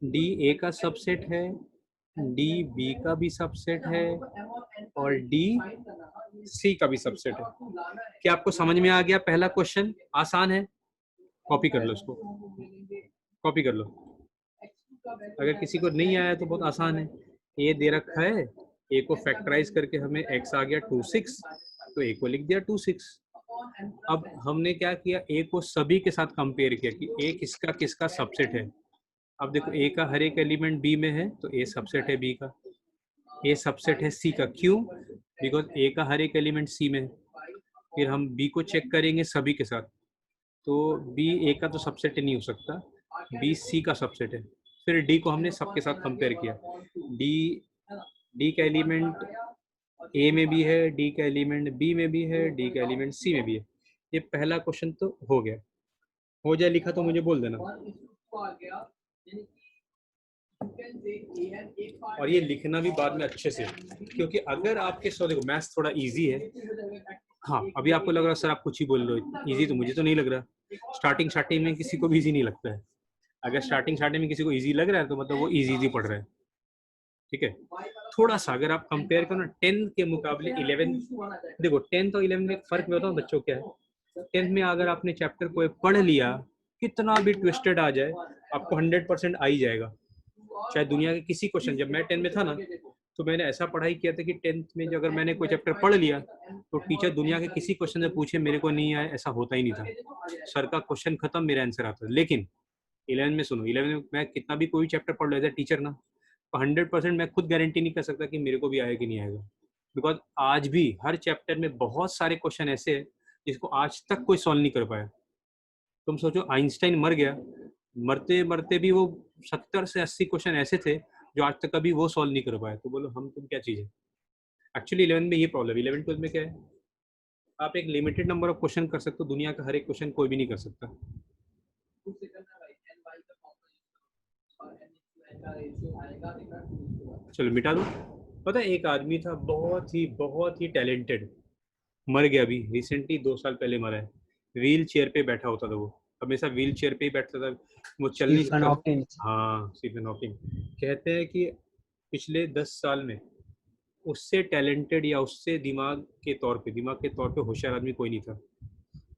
D A का subset है, D B का भी सबसेट है और डी सी का भी सबसेट है। क्या आपको समझ में आ गया? पहला क्वेश्चन आसान है, कॉपी कर लो इसको, कॉपी कर लो। अगर किसी को नहीं आया तो बहुत आसान है, ए दे रखा है, ए को फैक्टराइज करके हमें एक्स आ गया 26, तो ए को लिख दिया 26। अब हमने क्या किया, ए को सभी के साथ कंपेयर किया कि ए किसका किसका सबसेट है। अब देखो ए का हर एक एलिमेंट बी में है तो ए सबसेट है बी का, ए सबसेट है सी का, क्यों? बिकॉज ए का हर एक एलिमेंट सी में है। फिर हम बी को चेक करेंगे सभी के साथ, तो बी ए का तो सबसेट नहीं हो सकता, बी सी का सबसेट है। फिर डी को हमने सबके साथ कंपेयर किया, डी का एलिमेंट ए में भी है, डी का एलिमेंट बी में भी है, डी का एलिमेंट सी में भी है। ये पहला क्वेश्चन तो हो गया। हो जाए लिखा तो मुझे बोल देना। और ये लिखना भी बाद में अच्छे से, क्योंकि अगर आपके सो देखो मैथ्स थोड़ा इजी है। हाँ, अभी आपको लग रहा है सर आप कुछ ही बोल रहे हो, इजी तो मुझे तो नहीं लग रहा। स्टार्टिंग में किसी को भी इजी नहीं लगता है। अगर स्टार्टिंग में किसी को इजी लग रहा है तो मतलब वो इजी पढ़ रहा है, ठीक है। थोड़ा सा अगर आप कंपेयर करो ना 10 के मुकाबले 11, देखो 10 और 11 में फर्क में बताओ बच्चों क्या है। 10 में अगर आपने चैप्टर को पढ़ लिया, कितना भी ट्विस्टेड आ जाए आपको 100% आ ही जाएगा। चाहे दुनिया के किसी क्वेश्चन, जब मैं 10 में था ना तो मैंने ऐसा पढ़ाई किया था कि 10th में जो अगर मैंने कोई चैप्टर पढ़ लिया तो टीचर दुनिया के किसी क्वेश्चन से पूछे मेरे को नहीं आया, ऐसा होता ही नहीं था। सर का क्वेश्चन खत्म, मेरा आंसर आता। लेकिन 11 में सुनो, 11 में मैं कितना भी कोई चैप्टर पढ़ लेता टीचर ना, 100% मैं खुद गारंटी नहीं कर सकता कि मेरे को भी आएगा कि नहीं आएगा। बिकॉज आज भी हर चैप्टर में बहुत सारे क्वेश्चन ऐसे हैं जिसको आज तक कोई सॉल्व नहीं कर पाया। तुम सोचो आइंस्टाइन मर गया, मरते मरते भी वो 70 से 80 क्वेश्चन ऐसे थे जो आज तक कभी वो सॉल्व नहीं कर पाया। तो बोलो हम तुम क्या चीज़ है। एक्चुअली 11 में ये प्रॉब्लम, 11 12 में क्या है, आप एक लिमिटेड नंबर ऑफ क्वेश्चन कर सकते हो, दुनिया का हर एक क्वेश्चन कोई भी नहीं कर सकता। चलो मिटा दो। पता है एक आदमी था बहुत ही टैलेंटेड, मर गया अभी रिसेंटली, 2 साल पहले मरा है। व्हील चेयर पे बैठा होता था वो, हमेशा व्हील चेयर पे ही बैठता था, वो चल नहीं स्टीफन सकता। हॉकिंग। हाँ, स्टीफन हॉकिंग। कहते हैं कि पिछले 10 साल में उससे टैलेंटेड या उससे दिमाग के तौर पे होशियार आदमी कोई नहीं था।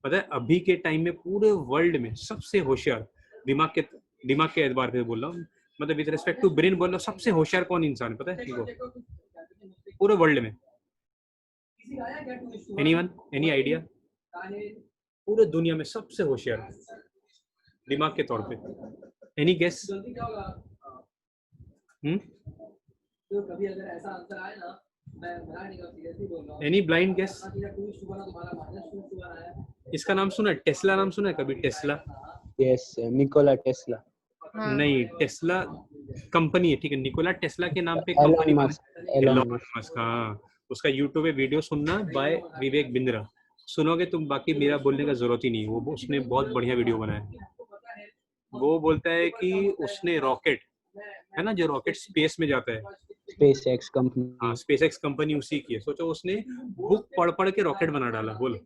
पता है अभी के टाइम में पूरे वर्ल्ड में सबसे होशियार, दिमाग के एतबार पे बोल रहा हूँ, मतलब विद रिस्पेक्ट टू ब्रेन बोल रहा हूँ, सबसे होशियार कौन इंसान है पता है किसको पूरे वर्ल्ड में? Anyone, any idea? पूरे दुनिया में सबसे होशियार दिमाग के तौर पे, any guess? Any blind guess? इसका नाम सुना है, टेस्ला नाम सुना है कभी? टेस्ला? Yes, Nikola Tesla. नहीं, टेस्ला कंपनी है, ठीक है। निकोला टेस्ला के नाम पे Elon company Musk. Elon Musk, हाँ। उसका यूट्यूब पे वीडियो सुनना, बाय विवेक बिंद्रा, सुनोगे तुम, बाकी मेरा बोलने का जरूरत ही नहीं। वो उसने बहुत बढ़िया वीडियो बनाया। वो बोलता है कि उसने रॉकेट, है ना जो रॉकेट स्पेस में जाता है, स्पेसएक्स हाँ, कंपनी। स्पेसएक्स कंपनी उसी की है। सोचो उसने बुक पढ़ के रॉकेट बना डाला। बोलो,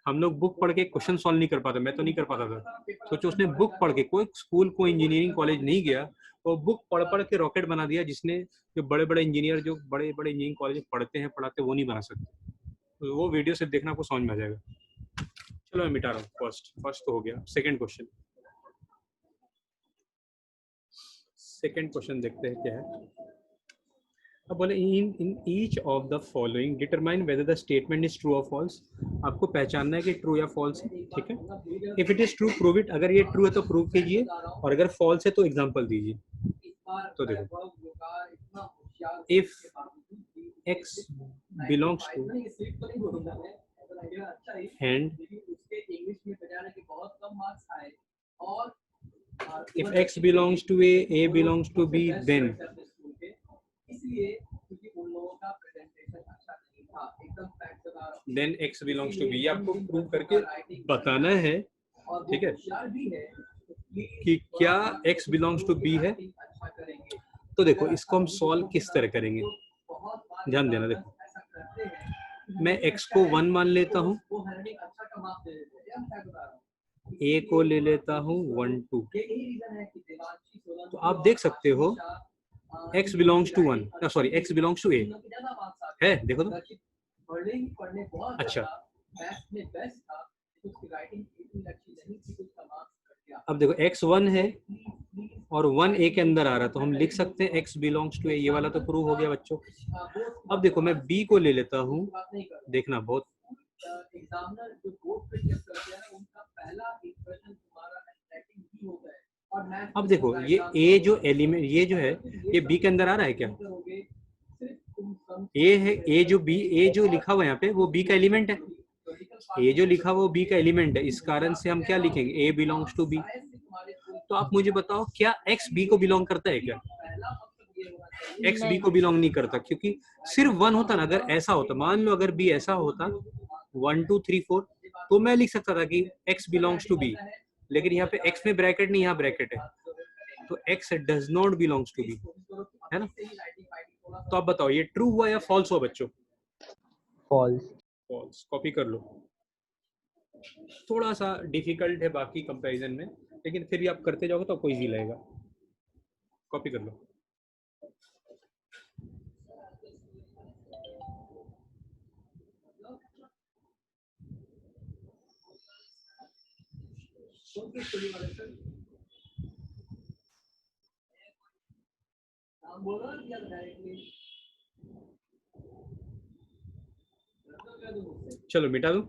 हम लोग बुक पढ़ के क्वेश्चन सॉल्व नहीं कर पाते, मैं तो नहीं कर पाता था। सोचो उसने बुक पढ़ के, कोई स्कूल कोई इंजीनियरिंग कॉलेज नहीं गया, वो बुक पढ़ के रॉकेट बना दिया, जिसने जो बड़े बड़े इंजीनियर जो बड़े बड़े इंजीनियरिंग कॉलेज पढ़ते हैं पढ़ाते वो नहीं बना सकते। तो वो वीडियो से देखना आपको समझ में आ जाएगा। चलो मैं मिटा रहा हूँ। फर्स्ट तो हो गया। सेकंड क्वेश्चन देखते हैं क्या है। अब बोले in each of the following determine whether the statement is true और फॉल्स। आपको पहचानना है कि ट्रू या फॉल्स है, ठीक है। If it is true prove it, अगर ये ट्रू है तो प्रूव कीजिए, और अगर फॉल्स है तो एग्जांपल दीजिए। तो देखो, if x belongs to hand, if x belongs to a belongs to b, then x belongs to b। ये आपको प्रूव करके बताना है, ठीक है, कि क्या x belongs to b है। तो देखो इसको हम सॉल्व किस तरह करेंगे, ध्यान देना। देखो मैं x को 1 मान लेता हूँ, a को ले लेता हूँ 1 2, तो आप देख सकते हो x belongs to 1, sorry x belongs to a है, देखो तो। अच्छा, अब देखो x 1 है और 1 a के अंदर आ रहा, तो हम लिख सकते हैं x belongs to a, ये वाला तो प्रूव हो गया बच्चों। अब देखो मैं b को ले लेता हूँ, देखना बहुत, अब देखो ये a जो एलिमेंट, ये जो है ये b के अंदर आ रहा है क्या? a है, a जो b, a जो लिखा हुआ है यहाँ पे वो b का एलिमेंट है, a जो लिखा हुआ वो b का एलिमेंट है, इस कारण से हम क्या लिखेंगे, a बिलोंग्स टू b। तो आप मुझे बताओ क्या x b को बिलोंग करता है क्या? x b को बिलोंग नहीं करता, क्योंकि सिर्फ 1 होता ना, अगर ऐसा होता, मान लो अगर b ऐसा होता 1 2 3 4, तो मैं लिख सकता था कि x बिलोंग्स टू b, लेकिन यहाँ पे x में ब्रैकेट नहीं, यहाँ ब्रैकेट है, तो x does not belongs to b, है ना। तो आप बताओ ये ट्रू हुआ या फॉल्स हुआ बच्चों? false. फॉल्स। कॉपी कर लो, थोड़ा सा डिफिकल्ट है बाकी कंपैरिजन में, लेकिन फिर भी आप करते जाओगे तो आपको इजी लगेगा। कॉपी कर लो। चलो मिटा दो।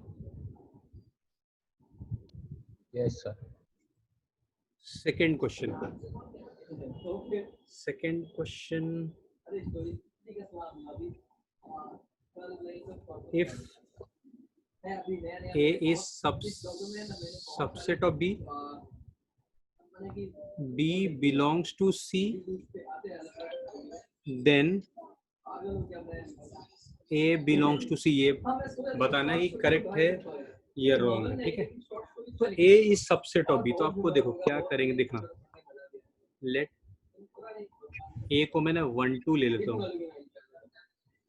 Yes, sir. Second question, second question, if a is subset of b, b belongs to c, then a belongs to c, ये बताना ही करेक्ट है या रॉन्ग है, ठीक है। तो a is subset of b, तो आपको देखो क्या करेंगे, देखना, लेट a को मैंने 1 2 ले लेता हूँ,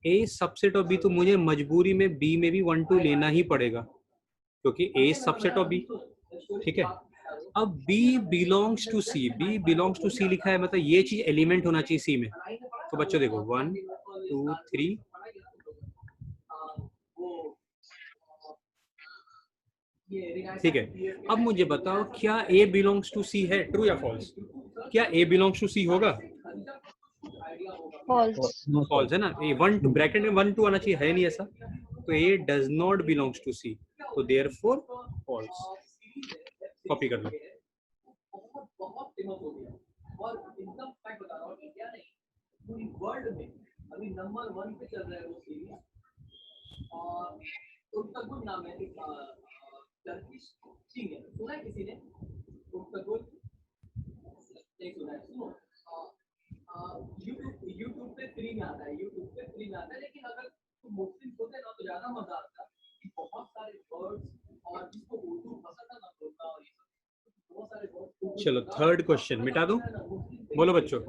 a सबसेट ऑफ b, तो मुझे मजबूरी में b में भी 1 2 लेना ही पड़ेगा, क्योंकि a सबसेट ऑफ b, ठीक है। अब b belongs to c, b belongs to c लिखा है, मतलब ये चीज एलिमेंट होना चाहिए c में। तो बच्चों देखो 1 2 3, ठीक है। अब मुझे बताओ क्या a बिलोंग्स टू c है, ट्रू या फॉल्स? क्या a बिलोंग्स टू c होगा? फॉल्स। No, फॉल्स है ना, ये 1 2 ब्रैकेट में 1 2 आना चाहिए, है नहीं ऐसा, तो a does not belongs to c, तो देयरफॉर फॉल्स। कॉपी कर लो। चलो थर्ड क्वेश्चन मिटा दूं, बोलो बच्चों।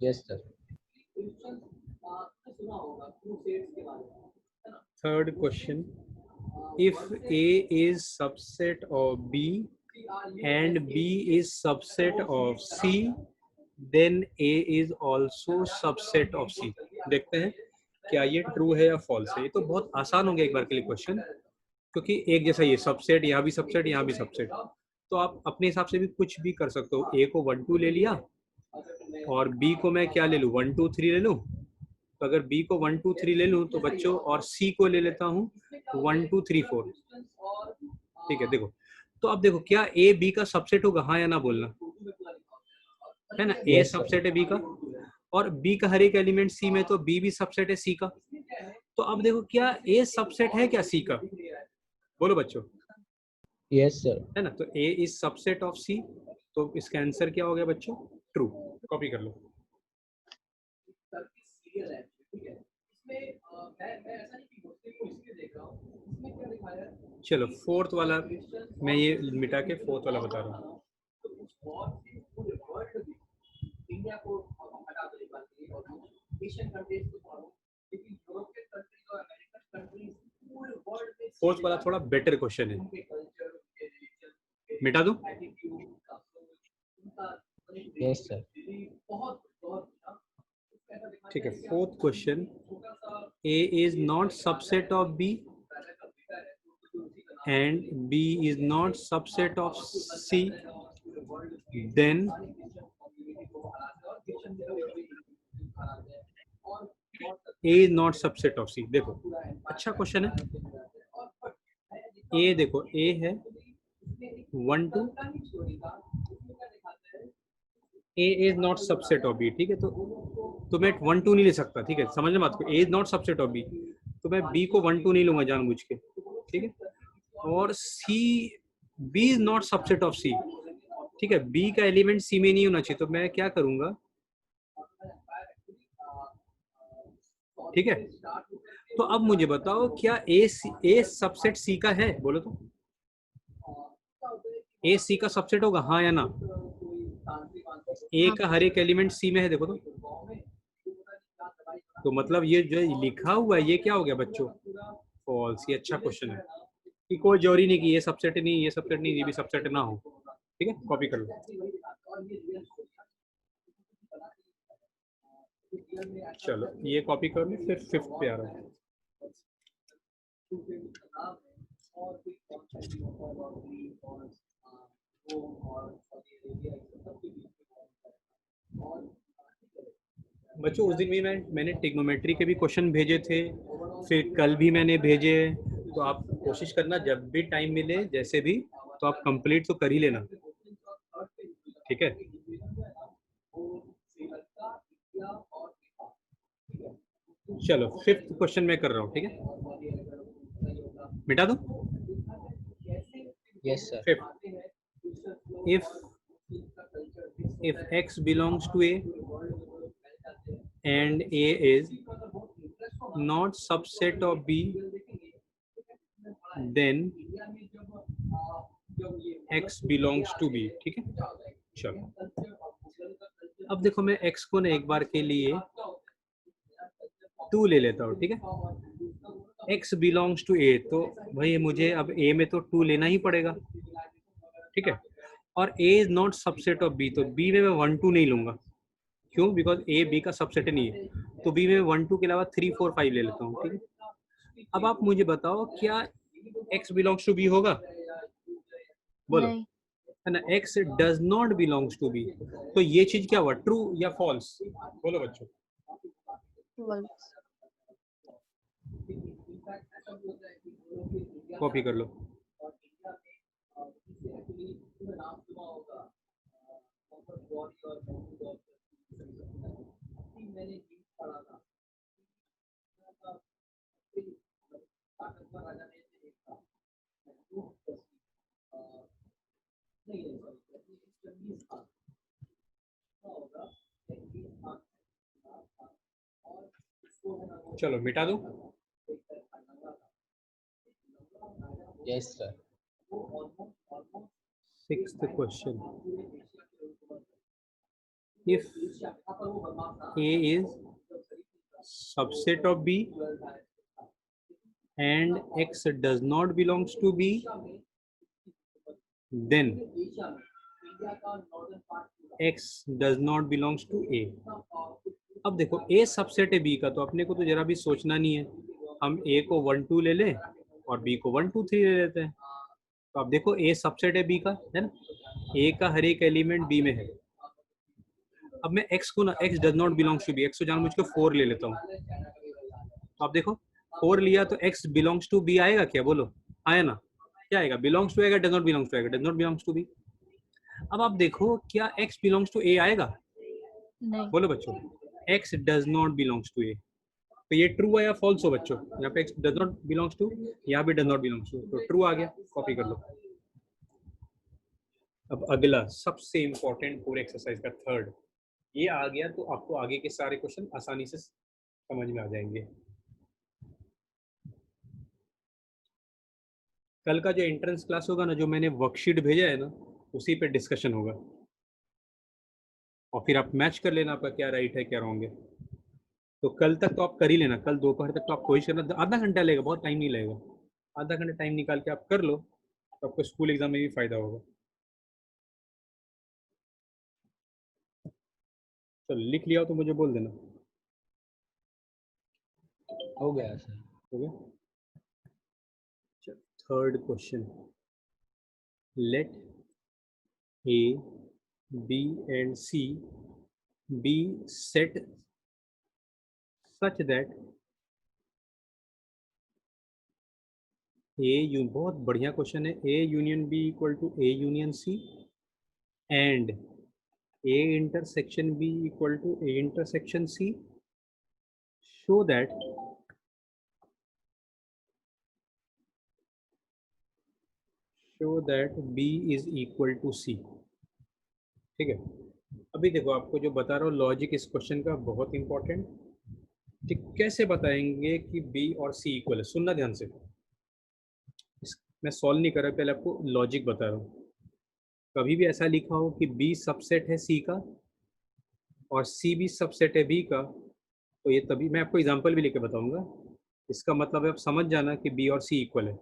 yes, sir. Third question, if a is subset of b and b is subset of c, then a is also subset of c। देखते हैं क्या ये ट्रू है या फॉल्स है। ये तो बहुत आसान हो गया एक बार के लिए क्वेश्चन, क्योंकि एक जैसा ये सबसेट, यहाँ भी सबसेट, यहाँ भी सबसेट, तो आप अपने हिसाब से भी कुछ भी कर सकते हो। a को 1 2 ले लिया और b को मैं क्या ले लूँ, 1 2 3 ले लूँ, तो अगर b को 1 2 3 ले लूँ तो बच्चों, और c को ले लेता हूँ 1 2 3 4, ठीक है। देखो तो अब देखो क्या a b का सबसेट होगा, हाँ या ना बोलना, है ना। a Yes, sir. सबसेट है b का, और b का हर एक एलिमेंट c में, तो b भी सबसेट है c का। तो अब देखो क्या a सबसेट है क्या c का, बोलो बच्चों, Yes, sir. है ना। तो a is subset of c, तो इसका आंसर क्या हो गया बच्चों, ट्रू। कॉपी कर लो। चलो फोर्थ वाला मैं ये मिटा के फोर्थ वाला बता रहा हूँ। फोर्थ वाला थोड़ा बेटर क्वेश्चन है, मिटा दूं? Yes, sir. ठीक है, fourth question, A is not subset of B and B is not subset of C, then A is not subset of C. देखो अच्छा क्वेश्चन है। A देखो, A है 1 2, A is not subset of B, ठीक है। तो मैं 1 2 नहीं ले सकता, ठीक है, समझना बात को। A is not subset of B, तो मैं B को 1 2 नहीं लूंगा जानबूझ के, ठीक है। और C, B is not subset of C, ठीक है, B का एलिमेंट C में नहीं होना चाहिए, तो मैं क्या करूंगा, ठीक है। तो अब मुझे बताओ क्या A सबसेट C का है, बोलो तो। A C का सबसेट होगा, हाँ या ना? A का हर एक एलिमेंट C में है, देखो तो मतलब ये जो लिखा हुआ है ये क्या हो गया बच्चों, फॉल्स। ये अच्छा क्वेश्चन है कि कोई जरूरी नहीं कि ये सबसेट नहीं, ये सबसेट नहीं, ये भी सबसेट ना हो, ठीक है। कॉपी कर लो, चलो ये कॉपी कर लो, फिर फिफ्थ पे आ रहा है। बच्चों उस दिन भी मैंने ट्रिग्नोमेट्री के भी क्वेश्चन भेजे थे, फिर कल भी मैंने भेजे, तो आप कोशिश करना जब भी टाइम मिले जैसे भी, तो आप कंप्लीट तो कर ही लेना, ठीक है। चलो फिफ्थ क्वेश्चन मैं कर रहा हूँ, ठीक है, मिटा दो। Yes, sir. Fifth, if X belongs to A and A is not subset of B, then X belongs to B, ठीक है। चलो अब देखो मैं X को ना एक बार के लिए 2 ले लेता हूँ, ठीक है। X belongs to A, तो भाई मुझे अब A में तो 2 लेना ही पड़ेगा, ठीक है। और A is not subset of B, तो B में मैं 1 2 नहीं लूंगा, क्यों? बिकॉज A B का सबसेट नहीं है, तो B में 1 2 के अलावा 3 4 5 ले लेता हूँ, ठीक है। अब आप मुझे बताओ क्या X belongs to B होगा, बोलो, है ना। X does not belongs to B, तो ये चीज क्या हुआ, ट्रू या फॉल्स, बोलो बच्चों। कॉपी कर लो, चलो मिटा दो। Yes, sir. Sixth question, if A is subset of B and X does not belongs to B, then X does not belongs to A। अब देखो A सबसेट है B का, तो अपने को तो जरा भी सोचना नहीं है, हम A को 1 2 ले लें और B को 1 2 3 ले लेते हैं। तो अब देखो A सबसेट है B का, है ना, A का हर एक एलिमेंट B में है। अब मैं X को ना, X does not belongs to B, X को जानबूझ के 4 ले लेता हूँ। तो आप देखो 4 लिया तो X belongs to B आएगा क्या, बोलो, आया ना? क्या आएगा, belongs to आएगा, does not belongs to आएगा, does not belongs to B। अब आप देखो क्या X belongs to A आएगा, नहीं। बोलो बच्चों। X does not belongs to A, तो ये ट्रू है या फॉल्स हो बच्चों? यहाँ पे X does not belongs to, यहाँ भी does not belongs to, तो ट्रू आ गया, कॉपी कर लो। अब अगला सबसे इंपॉर्टेंट पूरे एक्सरसाइज का थर्ड, ये आ गया तो आपको आगे के सारे क्वेश्चन आसानी से समझ में आ जाएंगे। कल का जो एंट्रेंस क्लास होगा ना, जो मैंने वर्कशीट भेजा है ना, उसी पे डिस्कशन होगा, और फिर आप मैच कर लेना आपका क्या राइट है क्या रॉन्ग है। तो कल तक तो आप कर ही लेना, कल दोपहर तक तो आप कोशिश करना, आधा घंटा लगेगा, बहुत टाइम नहीं लगेगा, आधा घंटा टाइम निकाल के आप कर लो, तो आपको स्कूल एग्जाम में भी फायदा होगा। चलो लिख लिया हो तो मुझे बोल देना। हो गया सर। हो गया। Third question, let A, B and C be set such that बहुत बढ़िया क्वेश्चन है, A union B equal to A union C and A intersection B equal to A intersection C, show that B is equal to C। ठीक है, अभी देखो आपको जो बता रहा हूँ लॉजिक इस क्वेश्चन का बहुत इंपॉर्टेंट। ठीक, कैसे बताएंगे कि B और C इक्वल है, सुनना ध्यान से। मैं सॉल्व नहीं कर रहा, पहले आपको लॉजिक बता रहा हूँ। कभी भी ऐसा लिखा हो कि B सबसेट है C का और C भी सबसेट है B का, तो ये तभी, मैं आपको एग्जांपल भी लेके बताऊंगा, इसका मतलब है आप समझ जाना कि B और C इक्वल है।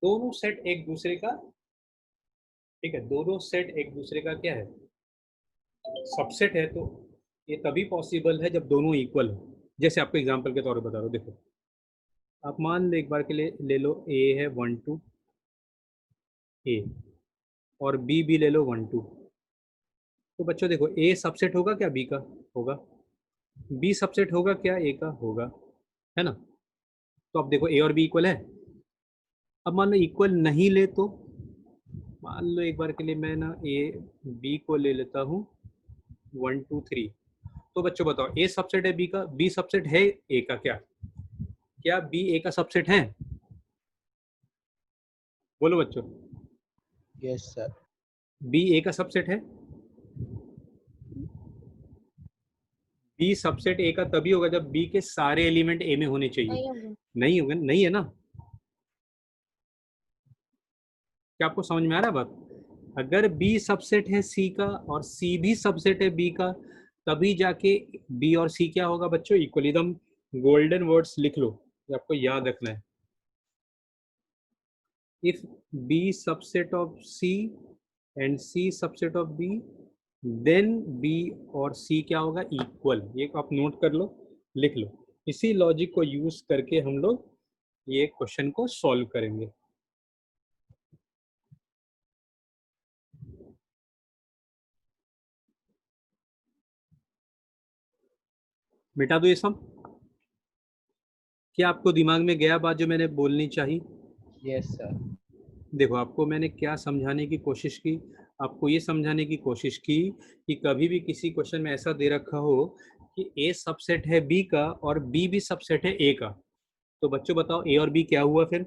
दोनों सेट एक दूसरे का, ठीक है, दोनों सेट एक दूसरे का क्या है, सबसेट है। तो ये तभी पॉसिबल है जब दोनों इक्वल हो। जैसे आपको एग्जांपल के तौर पर बता रहा हूँ, देखो आप मान लो एक बार के लिए ले लो A है 1 2 A और B भी ले लो 1 2। तो बच्चों देखो A सबसेट होगा क्या B का, होगा। B सबसेट होगा क्या A का, होगा, है ना। तो अब देखो A और B इक्वल है। अब मान लो इक्वल नहीं ले तो मान लो एक बार के लिए मैं ना A B को ले लेता हूँ 1 2 3। तो बच्चों बताओ A सबसेट है B का, B सबसेट है A का, क्या B A का सबसेट है? बोलो बच्चों। Yes sir. B A का सबसेट है। B सबसेट A का तभी होगा जब B के सारे एलिमेंट A में होने चाहिए। नहीं होगा, नहीं है ना। क्या आपको समझ में आ रहा है बात? अगर B सबसेट है C का और C भी सबसेट है B का, तभी जाके B और C क्या होगा बच्चों, इक्वल। एकदम गोल्डन वर्ड्स लिख लो, ये आपको याद रखना है। If B subset of C and C subset of B, then B और C क्या होगा, इक्वल। ये आप नोट कर लो, लिख लो। इसी लॉजिक को यूज करके हम लोग ये क्वेश्चन को सॉल्व करेंगे। मिटा दो ये सब। क्या आपको दिमाग में गया बात जो मैंने बोलनी चाहिए? Yes sir. देखो आपको मैंने क्या समझाने की कोशिश की, आपको ये समझाने की कोशिश की कि कभी भी किसी क्वेश्चन में ऐसा दे रखा हो कि A सबसेट है B का और B भी सबसेट है A का, तो बच्चों बताओ A और B क्या हुआ फिर?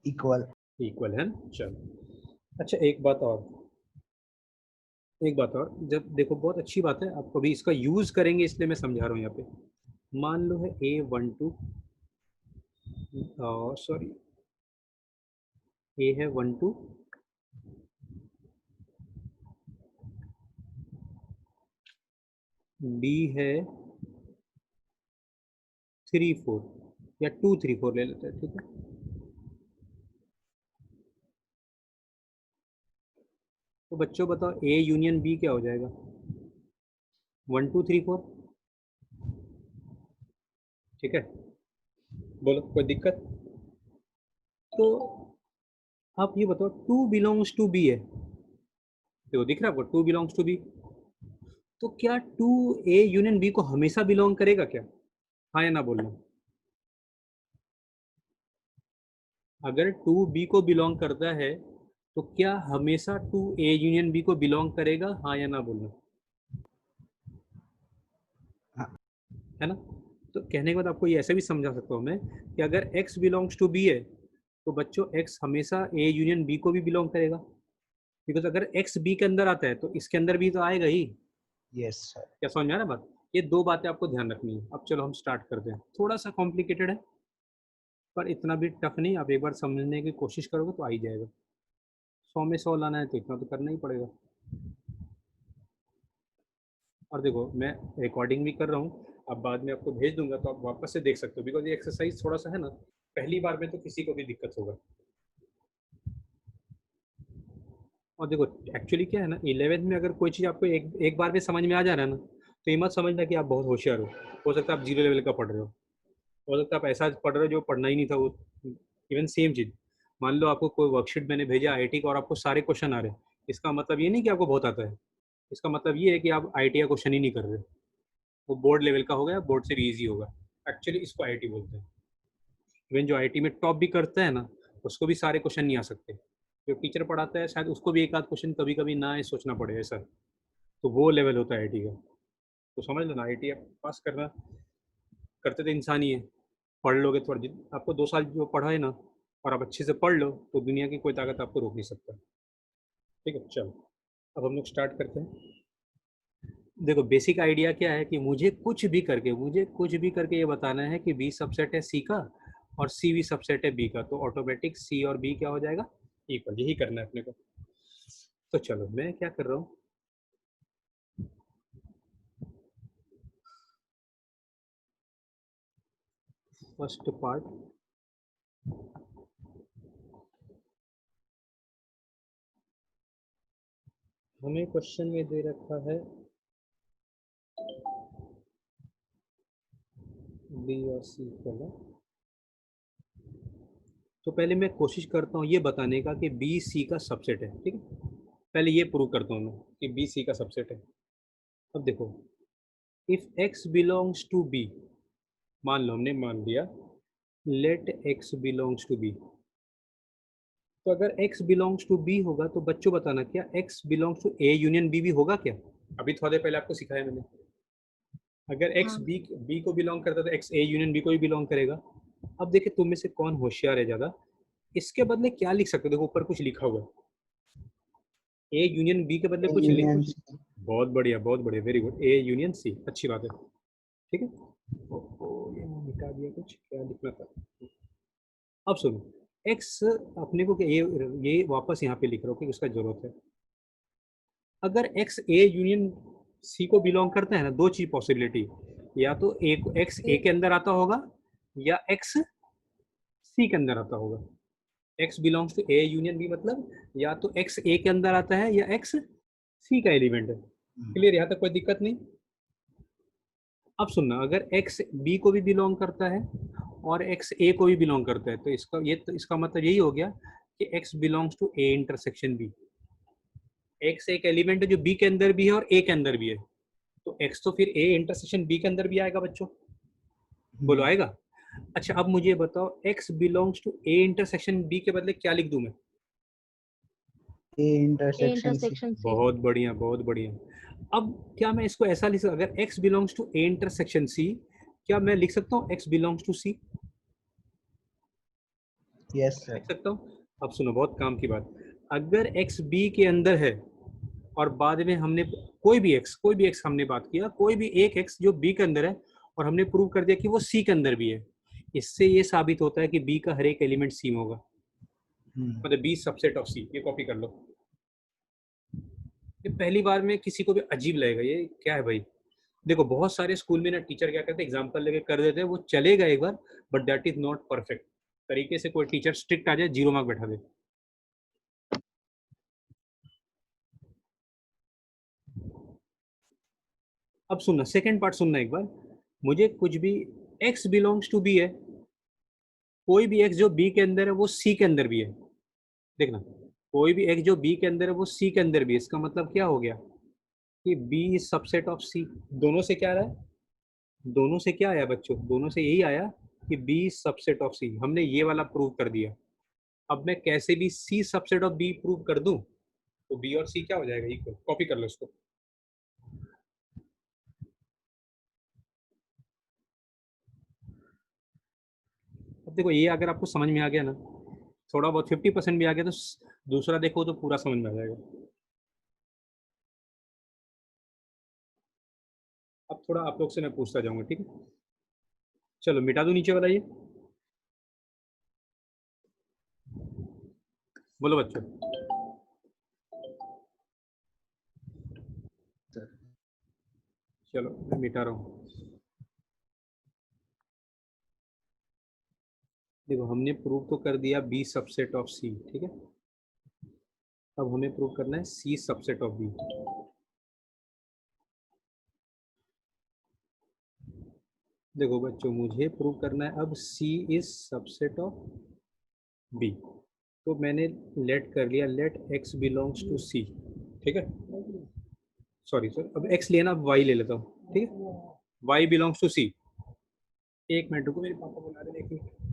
इक्वल। इक्वल है ना। चलो अच्छा, एक बात और, जब देखो बहुत अच्छी बात है, आप अभी इसका यूज करेंगे इसलिए मैं समझा रहा हूँ यहाँ पे। मान लो है A12, सॉरी A है 1 2 B है 3 4 या 2 3 4 ले लेते हैं, ठीक है। तो बच्चों बताओ A यूनियन B क्या हो जाएगा, 1 2 3 4, ठीक है। बोलो कोई दिक्कत? तो आप ये बताओ 2 बिलोंग्स टू B है, देखो दिख रहा है आपको 2 बिलोंग्स टू B। तो क्या 2 A यूनियन B को हमेशा बिलोंग करेगा क्या? हाँ या ना बोलना। अगर 2 B को बिलोंग करता है तो क्या हमेशा 2 A यूनियन B को बिलोंग करेगा, हाँ या ना बोलना। हाँ। है ना। तो कहने के बाद आपको ये ऐसे भी समझा सकता हूँ मैं कि अगर X बिलोंग्स टू B है तो बच्चों X हमेशा A यूनियन B को भी बिलोंग करेगा, बिकॉज अगर X B के अंदर आता है तो इसके अंदर भी तो आएगा ही। Yes sir. क्या समझ में आ रहा है बात? ये दो बातें आपको ध्यान रखनी है। अब चलो हम स्टार्ट करते हैं। थोड़ा सा कॉम्प्लिकेटेड है पर इतना भी टफ नहीं, आप एक बार समझने की कोशिश करोगे तो आ ही जाएगा। 100 में 100 लाना है तो इतना तो करना ही पड़ेगा। और देखो मैं रिकॉर्डिंग भी कर रहा हूँ, अब बाद में आपको भेज दूंगा तो आप वापस से देख सकते हो, बिकॉज ये एक्सरसाइज थोड़ा सा है ना, पहली बार में तो किसी को भी दिक्कत होगा। और देखो एक्चुअली क्या है ना, 11th में अगर कोई चीज़ आपको एक बार में समझ में आ जा रहा है ना, तो ये मत समझना कि आप बहुत होशियार हो सकता है आप 0 लेवल का पढ़ रहे हो सकता है आप ऐसा पढ़ रहे हो जो पढ़ना ही नहीं था वो। इवन सेम चीज़, मान लो आपको कोई वर्कशीट मैंने भेजा आईटी का और आपको सारे क्वेश्चन आ रहे हैं, इसका मतलब ये नहीं कि आपको बहुत आता है, इसका मतलब ये है कि आप आईटी का क्वेश्चन ही नहीं कर रहे। वो बोर्ड लेवल का हो गया, बोर्ड से भी ईजी होगा। एक्चुअली इसको आईटी बोलते हैं। इवन जो आईटी में टॉप भी करता है ना, उसको भी सारे क्वेश्चन नहीं आ सकते। जो टीचर पढ़ाता है शायद उसको भी एक आध क्वेश्चन कभी कभी ना आए, सोचना पड़े ऐसा। तो वो लेवल होता है आईटी का। तो समझ लो ना, आईटी पास करना, करते तो इंसान ही है। पढ़ लोगे थोड़ा आपको 2 साल जो पढ़ा है ना, और आप अच्छे से पढ़ लो तो दुनिया की कोई ताकत आपको रोक नहीं सकता। ठीक है, चलो अब हम लोग स्टार्ट करते हैं। देखो बेसिक आइडिया क्या है कि मुझे कुछ भी करके ये बताना है कि बी सबसेट है सी का और सी भी सबसेट है बी का, तो ऑटोमेटिक सी और बी क्या हो जाएगा, इक्वल। यही करना है अपने को। तो चलो मैं क्या कर रहा हूँ, फर्स्ट पार्ट, हमें क्वेश्चन में दे रखा है बी और सी इक्वल है। तो पहले मैं कोशिश करता हूँ ये बताने का कि बी सी का सबसेट है। ठीक है, पहले ये प्रूव करता हूँ मैं कि बी सी का सबसेट है। अब देखो, if x belongs to B, मान लो हमने मान लिया let x belongs to B, तो अगर x बिलोंग्स टू b होगा तो बच्चों बताना क्या x belongs to a union b भी होगा क्या? अभी थोड़ी देर पहले आपको सिखाया मैंने। अगर x हाँ। b को बिलोंग करता है तो x a यूनियन b को भी बिलोंग करेगा। अब देखिए तुम में से कौन होशियार है ज्यादा, इसके बदले क्या लिख सकते हो? देखो ऊपर कुछ लिखा हुआ है, a यूनियन b के बदले A कुछ लिख। union C. बहुत बढ़िया, very good, a union c, अच्छी बात है। ठीक है, ये मैंने मिटा दिया, कुछ क्या लिखना था। अब सुनो, x अपने को ये वापस यहाँ पे लिख रहा हूँ कि उसका जरूरत है। अगर एक्स ए यूनियन सी को बिलोंग करता है ना, दो चीज पॉसिबिलिटी, या तो ए को एक्स ए के अंदर आता होगा या एक्स सी के अंदर आता होगा। X belongs to A union B मतलब या तो एक्स ए के अंदर आता है या एक्स सी का एलिमेंट है। क्लियर, यहाँ तक कोई दिक्कत नहीं। अब सुनना, अगर एक्स बी को भी बिलोंग करता है और एक्स ए को भी बिलोंग करता है, तो इसका मतलब यही हो गया कि x belongs to A intersection B. X एक एलिमेंट है जो बी के अंदर भी है और ए के अंदर भी है, तो x तो फिर a इंटरसेक्शन b के अंदर भी आएगा बच्चों, बोलो आएगा? अच्छा अब मुझे बताओ x belongs to a intersection b के बदले क्या लिख दूं मैं? A A intersection C. Intersection C. बहुत बढ़िया, बहुत बढ़िया। अब क्या मैं इसको ऐसा लिख सकता, अगर x belongs to a intersection c, क्या मैं लिख सकता हूँ x belongs to c? Yes sir. लिख सकता हूँ। अब सुनो बहुत काम की बात, अगर x b के अंदर है और बाद में हमने कोई भी x हमने बात किया, कोई भी एक x जो b के अंदर है और हमने प्रूव कर दिया कि वो c के अंदर भी है, इससे ये साबित होता है कि b का हर एक एलिमेंट c में होगा, मतलब b सबसेट ऑफ c। ये कॉपी कर लो। ये पहली बार में किसी को भी अजीब लगेगा, ये क्या है भाई। देखो बहुत सारे स्कूल में ना टीचर क्या करते हैं, एग्जाम्पल लेके कर देते हैं, वो चलेगा एक बार, but that is not perfect तरीके से। कोई टीचर स्ट्रिक्ट आ जाए, 0 मार्क बैठा दे। अब सुनना, सेकंड पार्ट सुनना एक बार, मुझे कुछ भी x बिलोंग्स टू b है, कोई भी x जो b के अंदर है वो c के अंदर भी है। देखना, कोई भी x जो b के अंदर है वो c के अंदर भी है, इसका मतलब क्या हो गया कि b is subset of c। दोनों से क्या आ रहा है, दोनों से क्या आया बच्चों, दोनों से यही आया कि b is subset of c। हमने ये वाला प्रूव कर दिया। अब मैं कैसे भी c subset of b prove कर दूं, तो b और c क्या हो जाएगा, इक्वल। कॉपी कर लो इसको। अब देखो ये अगर आपको समझ में आ गया ना, थोड़ा बहुत 50% भी आ गया, तो दूसरा देखो तो पूरा समझ में आ जाएगा। अब थोड़ा आप लोग से मैं पूछता जाऊंगा, ठीक है? चलो मिटा दूं नीचे वाला ये, बोलो बच्चों। Sir. चलो मैं मिटा रहा हूँ। देखो हमने प्रूव तो कर दिया बी सबसेट ऑफ सी, ठीक है? अब हमें प्रूव करना है सी सबसेट ऑफ बी। देखो बच्चों, मुझे प्रूव करना है अब सी इज सबसेट ऑफ बी। तो मैंने लेट कर लिया, लेट एक्स बिलोंग्स टू सी। ठीक है, सॉरी सर, अब एक्स लेना, अब वाई ले लेता हूँ। ठीक है, वाई बिलोंग्स टू सी। एक मिनट रुको, मेरे पापा बुला रहे हैं, एक minute.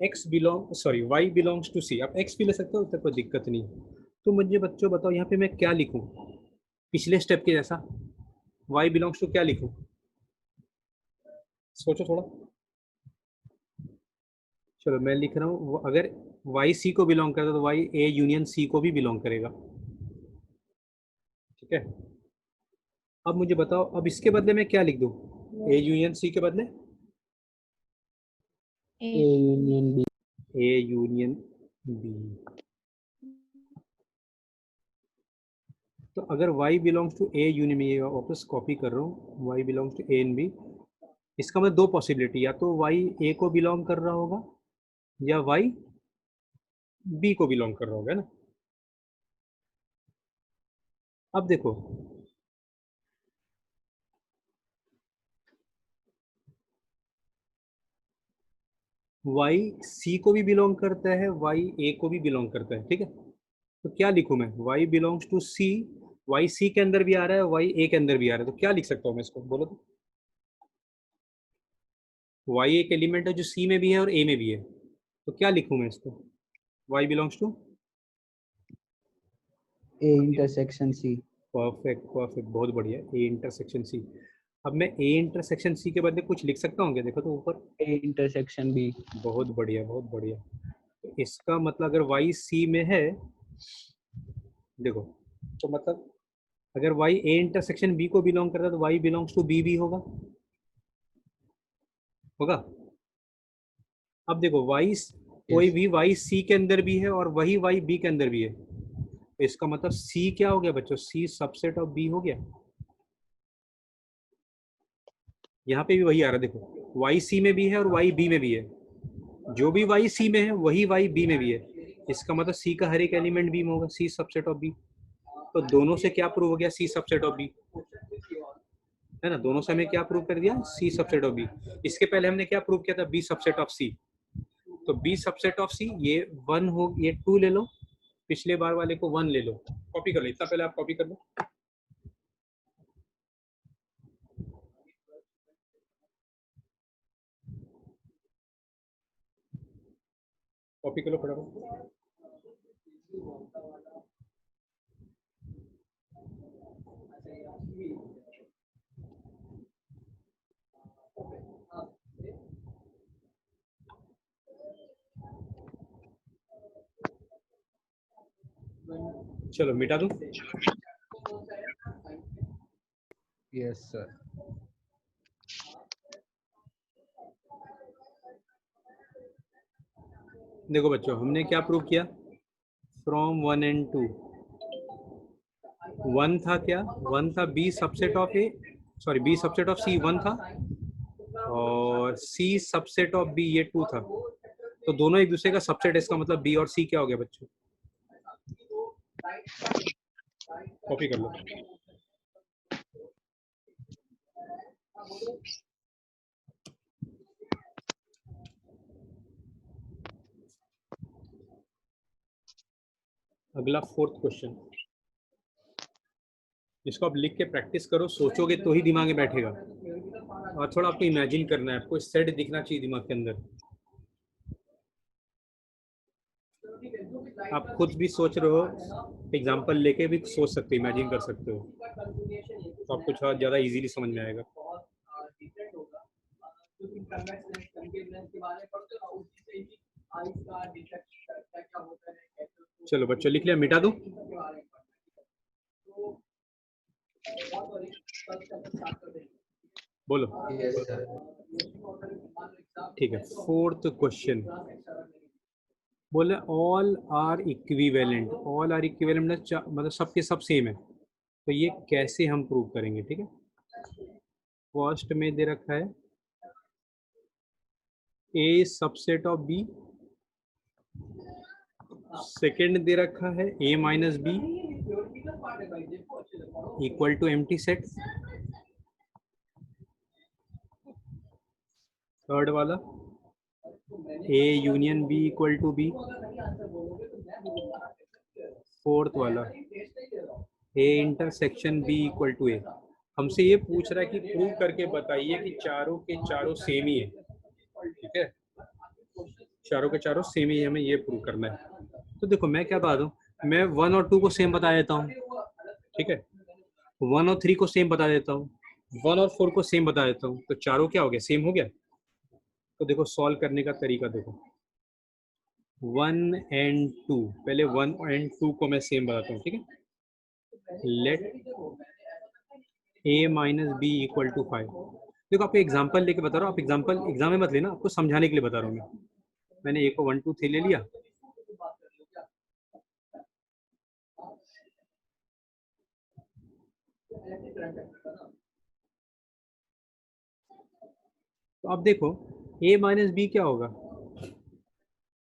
X belong sorry Y belongs to C. आप एक्स भी ले सकते हो, तो कोई दिक्कत नहीं। तो मुझे बच्चों बताओ यहाँ पे मैं क्या लिखूँ पिछले स्टेप के जैसा। वाई बिलोंग्स टू क्या लिखूँ, सोचो थोड़ा। चलो मैं लिख रहा हूँ, अगर वाई सी को बिलोंग करता है तो वाई ए यूनियन सी को भी बिलोंग करेगा। ठीक है, अब मुझे बताओ, अब इसके बदले में क्या लिख दूँ, ए यूनियन सी के बदले A union B. A union B. तो अगर y belongs to A union B, वापस कॉपी कर रहा हूँ, y belongs to A and B, इसका मतलब दो पॉसिबिलिटी, या तो y ए को बिलोंग कर रहा होगा या y बी को बिलोंग कर रहा होगा, है ना। अब देखो, y सी को भी बिलोंग करता है, y ए को भी बिलोंग करता है। ठीक है, तो क्या लिखूं मैं, y belongs to C, y C के अंदर भी आ रहा है, y ए के अंदर भी आ रहा है, तो क्या लिख सकता हूँ मैं इसको, बोलो तो। y एक एलिमेंट है जो सी में भी है और ए में भी है, तो क्या लिखूं मैं इसको, y belongs to A intersection C. Perfect perfect, बहुत बढ़िया, ए इंटरसेक्शन सी। अब मैं ए इंटरसेक्शन सी के बदले कुछ लिख सकता हूँ क्या, देखो तो ऊपर। A intersection B. बहुत बढ़िया बहुत बढ़िया। तो इसका मतलब अगर वाई सी में है, देखो, तो मतलब अगर वाई ए इंटरसेक्शन बी को बिलोंग करता है तो वाई बिलोंग्स टू बी भी होगा, होगा। अब देखो वाई, कोई Yes. भी वाई सी के अंदर भी है और वही वाई बी के अंदर भी है, तो इसका मतलब सी क्या हो गया बच्चों, सी सबसेट ऑफ बी हो गया। यहाँ पे भी वही आ रहा है, देखो वाई सी में भी है और वाई बी में भी है, जो भी वाई सी में है वही वाई बी में भी है, इसका मतलब सी का हर एक एलिमेंट बी में होगा, सी सबसेट ऑफ बी। तो दोनों से क्या प्रूव हो गया, सी सबसेट ऑफ बी, है ना। दोनों से हमें क्या प्रूव कर दिया, सी सबसेट ऑफ बी। इसके पहले हमने क्या प्रूव किया था, बी सबसेट ऑफ सी। तो बी सबसेट ऑफ सी, ये वन हो, ये टू ले लो, पिछले बार वाले को वन ले लो, कॉपी कर लो, इतना पहले आप कॉपी कर लो, कॉपी कर लो फटाफट। चलो मिटा दूं। Yes, sir. देखो बच्चों, हमने क्या प्रूव किया, from one and two, one था क्या, वन था B subset of A, sorry B subset of C one था, और सी सबसेट ऑफ बी ये टू था। तो दोनों एक दूसरे का सबसेट है, इसका मतलब बी और सी क्या हो गया बच्चों, कॉपी कर लो। अगला फोर्थ क्वेश्चन, इसको आप लिख के प्रैक्टिस करो, सोचोगे तो ही दिमाग में बैठेगा, और थोड़ा आपको इमेजिन करना है, आपको सेट दिखना चाहिए दिमाग के अंदर। आप खुद भी सोच रहे हो, एग्जाम्पल लेके भी सोच सकते हो, इमेजिन कर सकते हो, तो आपको थोड़ा ज़्यादा इजीली समझ में आएगा। चलो बच्चों, लिख लिया, मिटा दूं। बोलो। Yes, sir. ठीक है, फोर्थ क्वेश्चन, बोले all are equivalent, all are equivalent मतलब सबके सब सेम है। तो ये कैसे हम प्रूव करेंगे, ठीक है। फर्स्ट में दे रखा है A subset of B, second दे रखा है A minus B equal to empty set, third वाला A union B equal to B, fourth वाला A intersection B equal to A. हमसे ये पूछ रहा है कि प्रूव करके बताइए कि चारों के चारों सेम ही है, ठीक है, चारों के चारों सेम ही, हमें ये प्रूव करना है। तो देखो मैं क्या बता दूं, मैं 1 और 2 को सेम बता देता हूँ, ठीक है, 1 और 3 को सेम बता देता हूँ, 1 और 4 को सेम बता देता हूँ, तो चारों क्या हो गया, सेम हो गया। तो देखो सॉल्व करने का तरीका देखो, 1 एंड 2, पहले 1 एंड 2 को मैं सेम बताता हूँ, ठीक है। Let a minus B equal to 5। देखो आपको एग्जाम्पल लेके बता रहा हूँ, आप एग्जाम में मत लेना, आपको समझाने के लिए बता रहा हूँ मैंने a को 1 2 3 ले लिया, तो अब देखो a माइनस बी क्या होगा,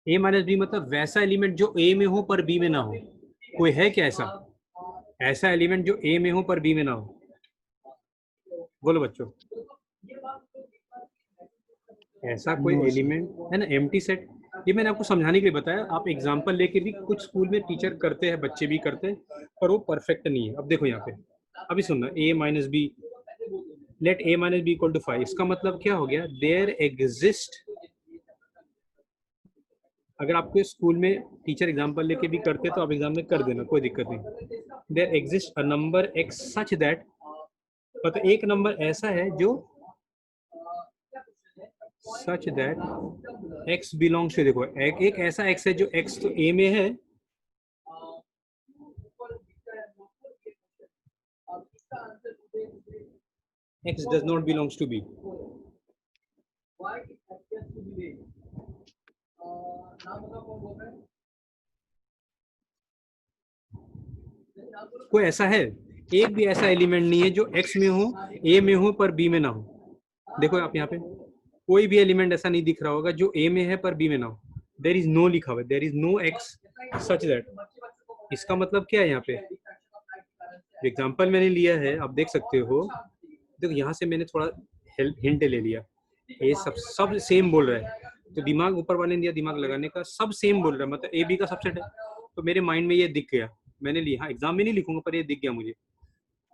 a माइनस बी मतलब वैसा एलिमेंट जो a में हो पर b में ना हो। कोई है क्या ऐसा, ऐसा एलिमेंट जो a में हो पर b में ना हो, बोलो बच्चों, ऐसा कोई No, sir. एलिमेंट है ना, एम्प्टी सेट। ये मैंने आपको समझाने के लिए बताया, आप एग्जांपल लेके भी कुछ स्कूल में टीचर करते हैं, बच्चे भी करते हैं, पर वो परफेक्ट नहीं है। अब देखो यहाँ पे, अभी सुनना, a minus B, let a minus B equal to 5, इसका मतलब क्या हो गया, देयर एग्जिस्ट, अगर आपके स्कूल में टीचर एग्जांपल लेके भी करते तो आप एग्जाम में कर देना, कोई दिक्कत नहीं। There exist a number x such that, मतलब एक नंबर ऐसा है जो such that x belongs to, देखो एक ऐसा x है जो x तो a में है, x does not belongs to b। कोई ऐसा है, एक भी ऐसा एलिमेंट नहीं है जो x में हो, a में हो पर b में ना हो। देखो आप यहाँ पे कोई भी एलिमेंट ऐसा नहीं दिख रहा होगा जो a में है पर b में ना हो। देयर इज नो लिखा हुआ है, there is no x such that. इसका मतलब क्या है, यहाँ पे एग्जाम्पल मैंने लिया है, आप देख सकते हो, देखो यहाँ से मैंने थोड़ा हेल्प हिंट ले लिया, ये सब सेम बोल रहा है, तो दिमाग ऊपर वाले ने दिया दिमाग लगाने का, सब सेम बोल रहा है, मतलब ए बी का सबसेट है, तो मेरे माइंड में ये दिख गया, मैंने लिया। हाँ एग्जाम में नहीं लिखूंगा पर ये दिख गया मुझे,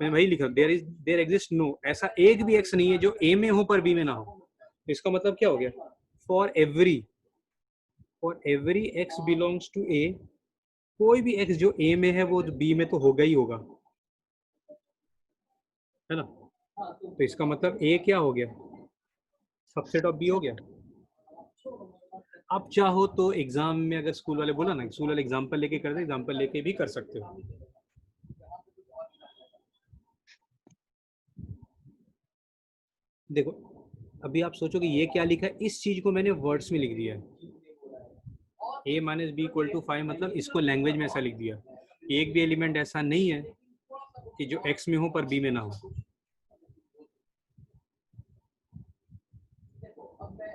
मैंने वही लिखा, देयर एग्जिस्ट नो, ऐसा एक भी एक्स नहीं है जो ए में हो पर बी में ना हो। तो इसका मतलब क्या हो गया, for every X belongs to A, कोई भी एक्स जो ए में है वो बी में तो होगा ही होगा, है ना। तो इसका मतलब ए क्या हो गया, सबसेट ऑफ बी हो गया। आप चाहो तो एग्जाम में, अगर स्कूल वाले बोला ना, स्कूल वाले एग्जाम्पल लेके कर दे, एग्जाम्पल लेके भी कर सकते हो। देखो अभी आप सोचोगे ये क्या लिखा है, इस चीज को मैंने वर्ड्स में लिख दिया है, a minus B equal to 5, मतलब इसको लैंग्वेज में ऐसा लिख दिया। एक भी एलिमेंट ऐसा नहीं है कि जो x में हो पर b में ना हो।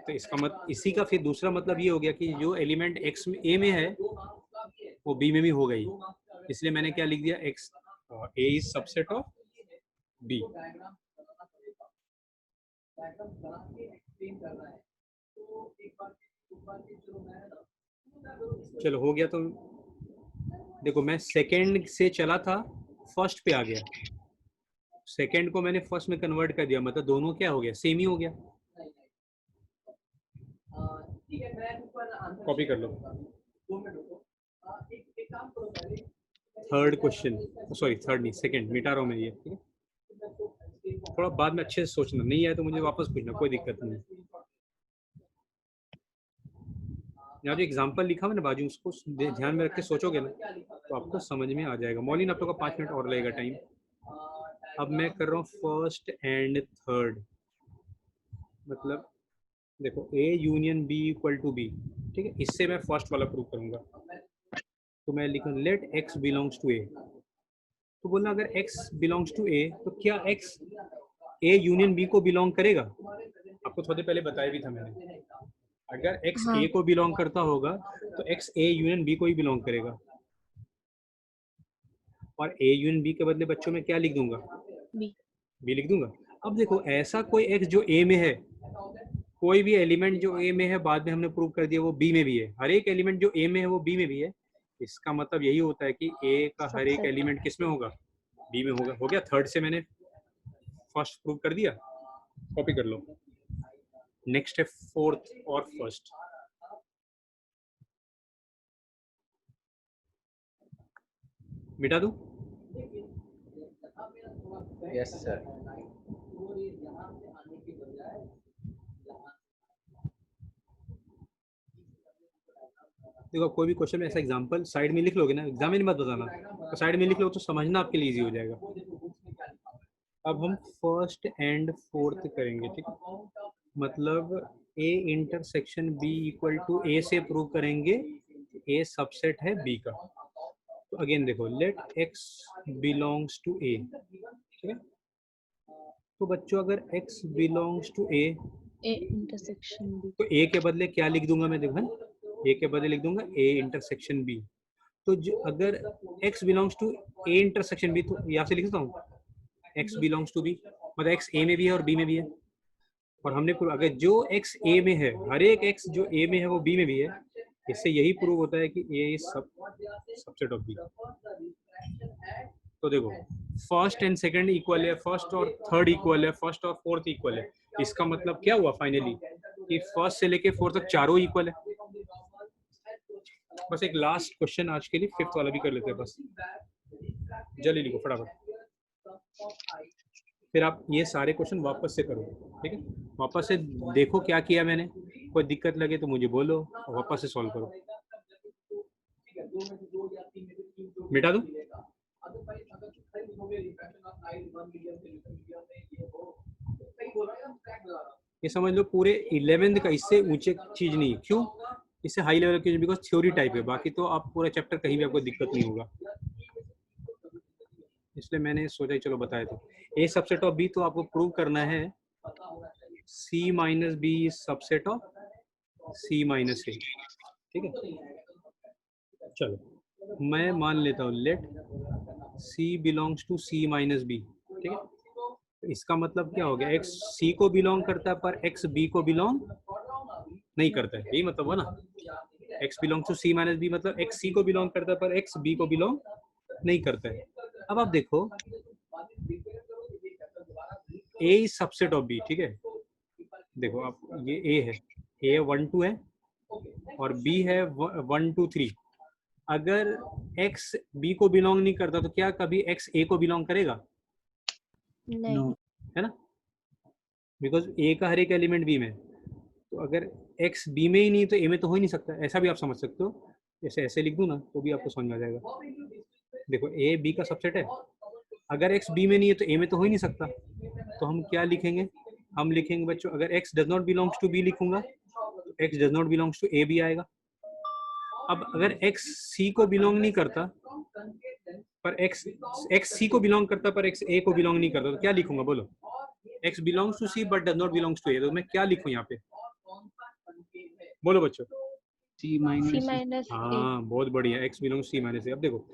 तो इसका इसी का फिर दूसरा मतलब ये हो गया कि जो एलिमेंट x में a में है वो b में भी हो गई, इसलिए मैंने क्या लिख दिया, x a is subset of b। चलो हो गया। तो देखो मैं सेकंड से चला था, फर्स्ट पे आ गया, सेकंड को मैंने फर्स्ट में कन्वर्ट कर दिया, मतलब दोनों क्या हो गया, सेम ही हो गया। कॉपी कर लो। थर्ड क्वेश्चन, सॉरी थर्ड नहीं, सेकंड मिटा रहा हूँ मैं ये, ठीक है, थोड़ा बाद में अच्छे से सोचना, नहीं आया तो मुझे वापस पूछना, कोई दिक्कत नहीं। यहाँ जो एग्जाम्पल लिखा हुआ ना बाजू, उसको ध्यान में रख के सोचोगे ना तो आपको समझ में आ जाएगा। मौलिन आप लोग का 5 मिनट और लगेगा टाइम। अब मैं कर रहा हूँ फर्स्ट एंड थर्ड, मतलब देखो A union B equal to B, ठीक है, इससे मैं फर्स्ट वाला प्रूव करूंगा। तो मैं लिखूं let x belongs to A। तो बोलना अगर x बिलोंग्स टू A तो क्या x A यूनियन B को बिलोंग करेगा? आपको थोड़ी पहले बताया भी था मैंने, अगर x हाँ A को बिलोंग करता होगा तो x A यूनियन B को ही बिलोंग करेगा। और A यूनियन B के बदले बच्चों में क्या लिख दूंगा? B B लिख दूंगा। अब देखो ऐसा कोई x जो A में है, कोई भी एलिमेंट जो A में है बाद में हमने प्रूव कर दिया वो B में भी है, हर एक एलिमेंट जो A में है वो B में भी है। इसका मतलब यही होता है कि A का हर एक सबसेट एलिमेंट किस में होगा? B में होगा। हो गया, थर्ड से मैंने फर्स्ट प्रूव कर दिया, कॉपी कर लो। नेक्स्ट है फोर्थ और फर्स्ट। मिटा दूं? Yes, sir. देखो कोई भी क्वेश्चन में ऐसा एग्जांपल साइड में लिख लोगे ना, एग्जाम में नहीं मत बताना, तो साइड में लिख लो तो समझना आपके लिए इजी हो जाएगा। अब हम फर्स्ट एंड फोर्थ करेंगे, ठीक है, मतलब A intersection B equal to A से प्रूव करेंगे A सबसेट है B का। तो अगेन देखो let x belongs to A, ठीक है। तो बच्चों अगर x belongs to A A intersection B तो A के बदले क्या लिख दूंगा मैं? देखो A के बदले लिख दूंगा A इंटरसेक्शन B। तो अगर x belongs to A intersection B तो यहाँ से लिख सकता हूँ x बिलोंग्स टू B, मतलब x A में भी है और B में भी है। और हमने अगर जो x A में है, हर एक x जो A में है वो B में भी है, इससे यही प्रूव होता है कि A is subset of B। तो देखो फर्स्ट एंड सेकंड इक्वल है, फर्स्ट और थर्ड इक्वल है, फर्स्ट और फोर्थ इक्वल है। इसका मतलब क्या हुआ फाइनली कि फर्स्ट से लेके फोर्थ तक चारों इक्वल है। बस एक लास्ट क्वेश्चन आज के लिए, फिफ्थ वाला भी कर लेते हैं, बस जल्दी लिखो फटाफट। फिर आप ये सारे क्वेश्चन वापस से करो, ठीक है, वापस से देखो क्या किया मैंने, कोई दिक्कत लगे तो मुझे बोलो और वापस से सॉल्व करो। मिटा दूं? ये समझ लो पूरे 11th का इससे ऊंचे चीज नहीं। क्यों? इससे हाई लेवल की, बिकॉज थ्योरी टाइप है, बाकी तो आप पूरा चैप्टर कहीं भी आपको दिक्कत नहीं होगा, इसलिए मैंने सोचा कि चलो बताए। तो ए सबसेट ऑफ बी तो आपको प्रूव करना है C minus B is subset of C minus A, ठीक है। चलो मैं मान लेता हूँ let C belongs to C minus B, ठीक है। तो इसका मतलब क्या हो गया? एक्स सी को बिलोंग करता है पर एक्स बी को बिलोंग नहीं करता है, यही मतलब हुआ ना। X belongs to C minus B मतलब एक्स सी को बिलोंग करता है पर एक्स बी को बिलोंग नहीं करता है। अब आप देखो ए इज सबसेट ऑफ बी, ठीक है। देखो आप ये ए है, ए 1 2 है और बी है 1 2 3। अगर x b को बिलोंग नहीं करता तो क्या कभी x a को बिलोंग करेगा? नहीं No. है ना, बिकॉज a का हर एक एलिमेंट b में। तो अगर x b में ही नहीं तो a में तो हो ही नहीं सकता। ऐसा भी आप समझ सकते हो, जैसे ऐसे लिख दूं ना तो भी आपको समझ में आ जाएगा। देखो a b का सबसेट है, अगर x b में नहीं है तो a में तो हो ही नहीं सकता। तो हम क्या लिखेंगे? हम लिखेंगे बच्चों अगर x does not belongs to b लिखूंगा तो x does not belongs to a भी आएगा। अब अगर x c को बिलोंग नहीं करता पर x c को बिलोंग करता पर x a को बिलोंग नहीं करता तो क्या लिखूंगा बोलो? x belongs to c but does not belongs to a। तो मैं क्या लिखूं यहाँ पे? बोलो बच्चों। C minus C A. Minus A हाँ बहुत बढ़िया, x belongs c minus a। अब देखो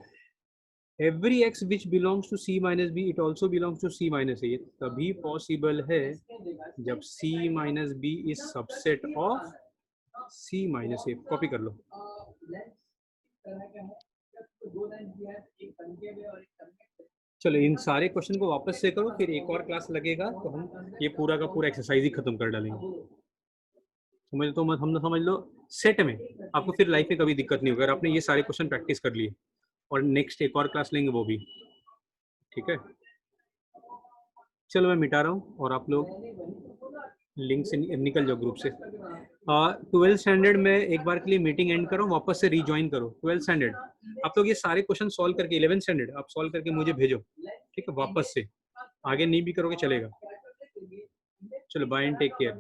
every x which belongs to c minus b it also belongs to c minus a। तभी पॉसिबल है जब c minus b is subset of c minus a। Copy कर लो। चलो इन सारे question को वापस से करो, फिर एक और क्लास लगेगा तो हम ये पूरा का पूरा एक्सरसाइज ही खत्म कर डालेंगे। समझ तो मत, हम समझ लो सेट में आपको फिर लाइफ में कभी दिक्कत नहीं होगी अगर आपने ये सारे क्वेश्चन प्रैक्टिस कर लिए। और नेक्स्ट एक और क्लास लेंगे वो भी, ठीक है। चलो मैं मिटा रहा हूँ और आप लोग लिंक से निकल जाओ ग्रुप से। 12th स्टैंडर्ड में एक बार के लिए मीटिंग एंड करो, वापस से रीज्वाइन करो। 12th स्टैंडर्ड आप लोग ये सारे क्वेश्चन सॉल्व करके 11th स्टैंडर्ड आप सॉल्व करके मुझे भेजो, ठीक है, वापस से। आगे नहीं भी करोगे चलेगा। चलो bye and take care.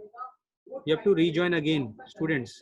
You have to rejoin again, students.